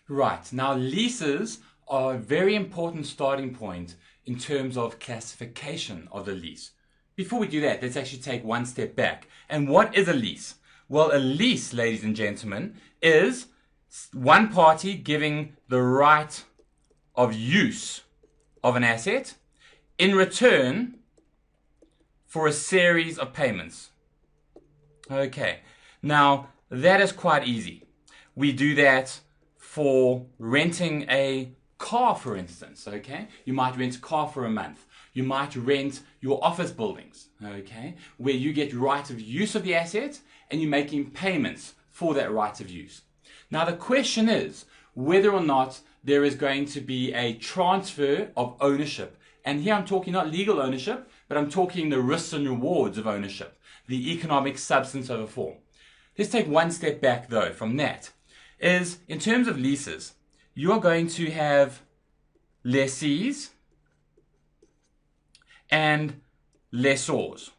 Right, now leases are a very important starting point in terms of classification of the lease. Before we do that, let's actually take one step back. And what is a lease? Well, a lease, ladies and gentlemen, is one party giving the right of use of an asset in return for a series of payments. Okay, now that is quite easy. We do that for renting a car, for instance, okay? You might rent a car for a month. You might rent your office buildings, okay? Where you get right of use of the asset and you're making payments for that right of use. Now the question is whether or not there is going to be a transfer of ownership. And here I'm talking not legal ownership, but I'm talking the risks and rewards of ownership, the economic substance of a form. Let's take one step back though from that. Is in terms of leases, you are going to have lessees and lessors.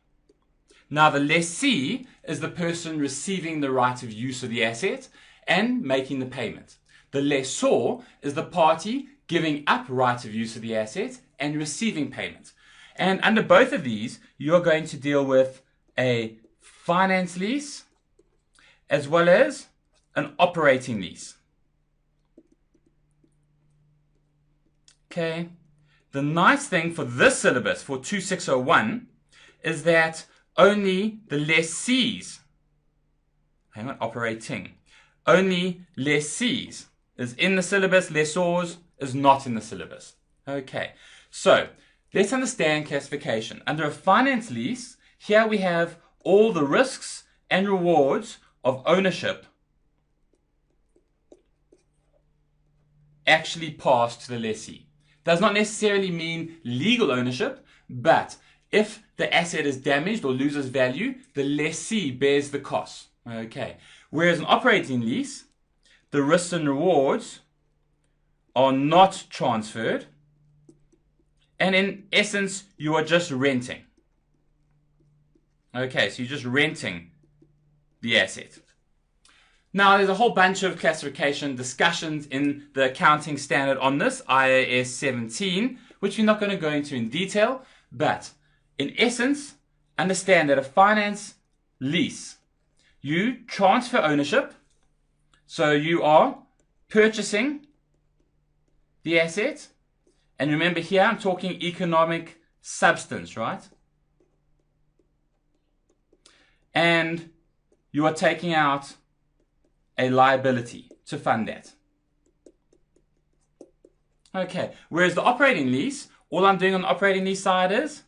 Now the lessee is the person receiving the right of use of the asset and making the payment. The lessor is the party giving up right of use of the asset and receiving payment. And under both of these, you are going to deal with a finance lease as well as an operating lease. Okay. The nice thing for this syllabus, for 2601, is that only the lessees, only lessees is in the syllabus, lessors is not in the syllabus. Okay, so let's understand classification. Under a finance lease, here we have all the risks and rewards of ownership actually pass to the lessee. Does not necessarily mean legal ownership, but if the asset is damaged or loses value, the lessee bears the cost. Okay. Whereas an operating lease, the risks and rewards are not transferred, and in essence, you are just renting. Okay, so you're just renting the asset. Now, there's a whole bunch of classification discussions in the accounting standard on this, IAS 17, which we're not going to go into in detail, but in essence, understand that a finance lease, you transfer ownership, so you are purchasing the asset, and remember here I'm talking economic substance, right? And you are taking out a liability to fund that. Okay, whereas the operating lease, all I'm doing on the operating lease side is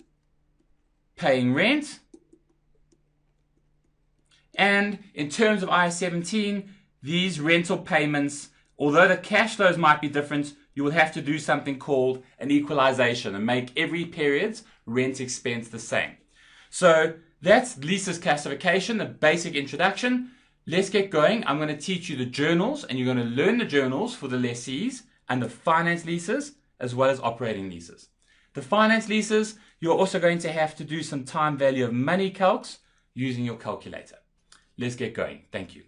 paying rent. And in terms of IAS 17, these rental payments, although the cash flows might be different, you will have to do something called an equalization and make every period's rent expense the same. So that's leases classification, the basic introduction. Let's get going. I'm going to teach you the journals, and you're going to learn the journals for the lessees and the finance leases as well as operating leases. The finance leases, you're also going to have to do some time value of money calcs using your calculator. Let's get going. Thank you.